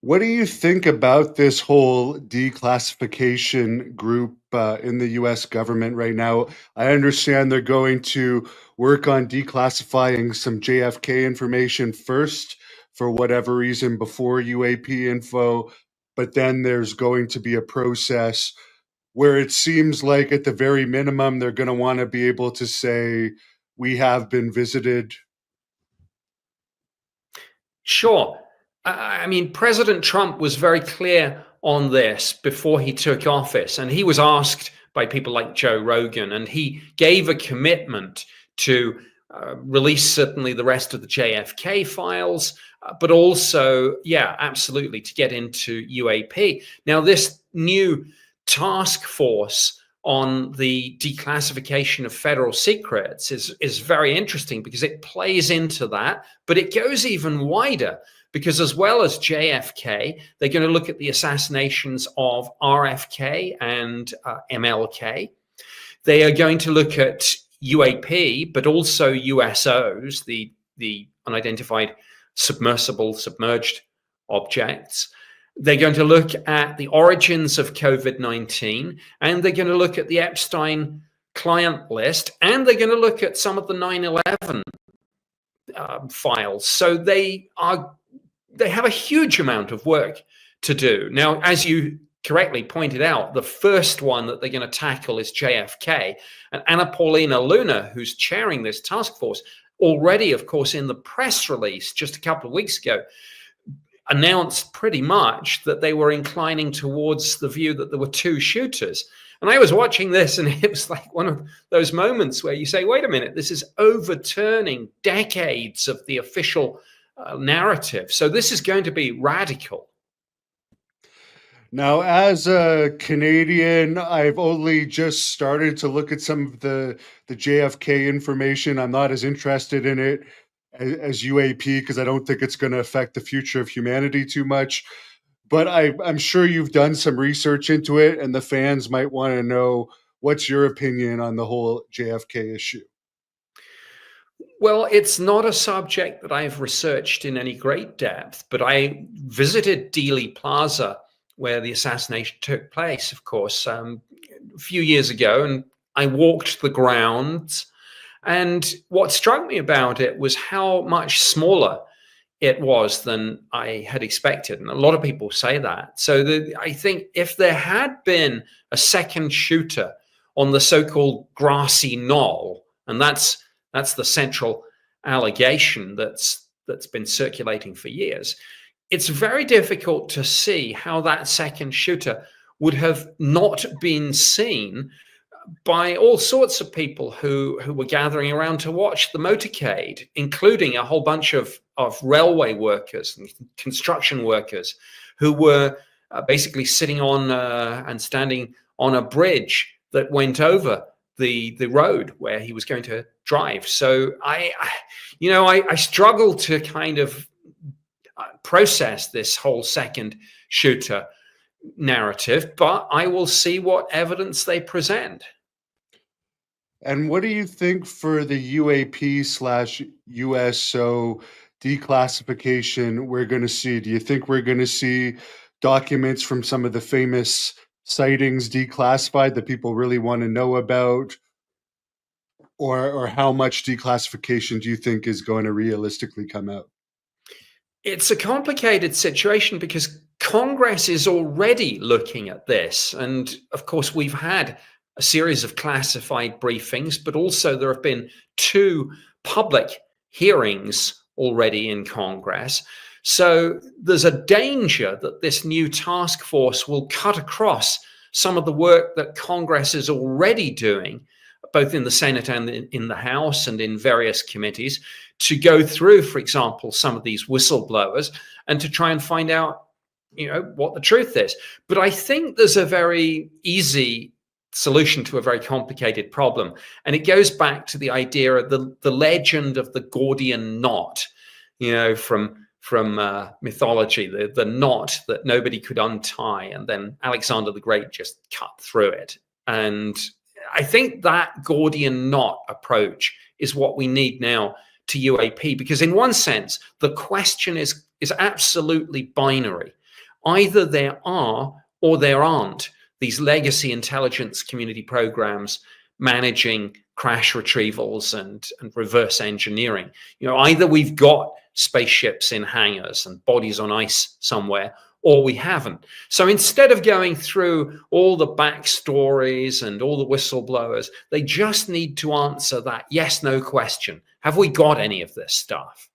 What do you think about this whole declassification group in the US government right now? I understand they're going to work on declassifying some JFK information first for whatever reason before UAP info, but then there's going to be a process where it seems like at the very minimum they're going to want to be able to say we have been visited. Sure. I mean, President Trump was very clear on this before he took office, and he was asked by people like Joe Rogan, and he gave a commitment to release certainly the rest of the JFK files, but also, yeah, absolutely, to get into UAP. Now, this new task force on the declassification of federal secrets is very interesting because it plays into that, but it goes even wider because as well as JFK, they're going to look at the assassinations of RFK and MLK. They are going to look at UAP, but also USOs, the unidentified submerged objects. They're going to look at the origins of COVID-19, and they're going to look at the Epstein client list, and they're going to look at some of the 9/11 files. So they have a huge amount of work to do. Now, as you correctly pointed out, the first one that they're going to tackle is JFK. And Anna Paulina Luna, who's chairing this task force, already, of course, in the press release just a couple of weeks ago, announced pretty much that they were inclining towards the view that there were two shooters. And I was watching this, and it was like one of those moments where you say, wait a minute, this is overturning decades of the official narrative. So this is going to be radical. Now, as a Canadian, I've only just started to look at some of the JFK information. I'm not as interested in it as UAP because I don't think it's going to affect the future of humanity too much. But I'm sure you've done some research into it, and the fans might want to know what's your opinion on the whole JFK issue. Well, it's not a subject that I've researched in any great depth, but I visited Dealey Plaza, where the assassination took place, of course, a few years ago, and I walked the grounds. And what struck me about it was how much smaller it was than I had expected. And a lot of people say that. So I think if there had been a second shooter on the so-called grassy knoll, and that's the central allegation that's been circulating for years, it's very difficult to see how that second shooter would have not been seen by all sorts of people who were gathering around to watch the motorcade, including a whole bunch of railway workers and construction workers who were basically sitting on and standing on a bridge that went over the road where he was going to drive. So I struggle to kind of process this whole second shooter narrative, but I will see what evidence they present. And what do you think for the UAP/USO declassification we're going to see? Do you think we're going to see documents from some of the famous sightings declassified that people really want to know about? Or how much declassification do you think is going to realistically come out? It's a complicated situation because Congress is already looking at this. And of course, we've had a series of classified briefings, but also there have been two public hearings already in Congress. So there's a danger that this new task force will cut across some of the work that Congress is already doing, both in the Senate and in the House and in various committees, to go through, for example, some of these whistleblowers and to try and find out, what the truth is. But I think there's a very easy solution to a very complicated problem. And it goes back to the idea of the legend of the Gordian knot, from mythology, the knot that nobody could untie. And then Alexander the Great just cut through it. And I think that Gordian knot approach is what we need now to UAP, because in one sense, the question is absolutely binary. Either there are or there aren't these legacy intelligence community programs managing crash retrievals and reverse engineering. Either we've got spaceships in hangars and bodies on ice somewhere, or we haven't. So instead of going through all the backstories and all the whistleblowers, they just need to answer that yes/no question. Have we got any of this stuff?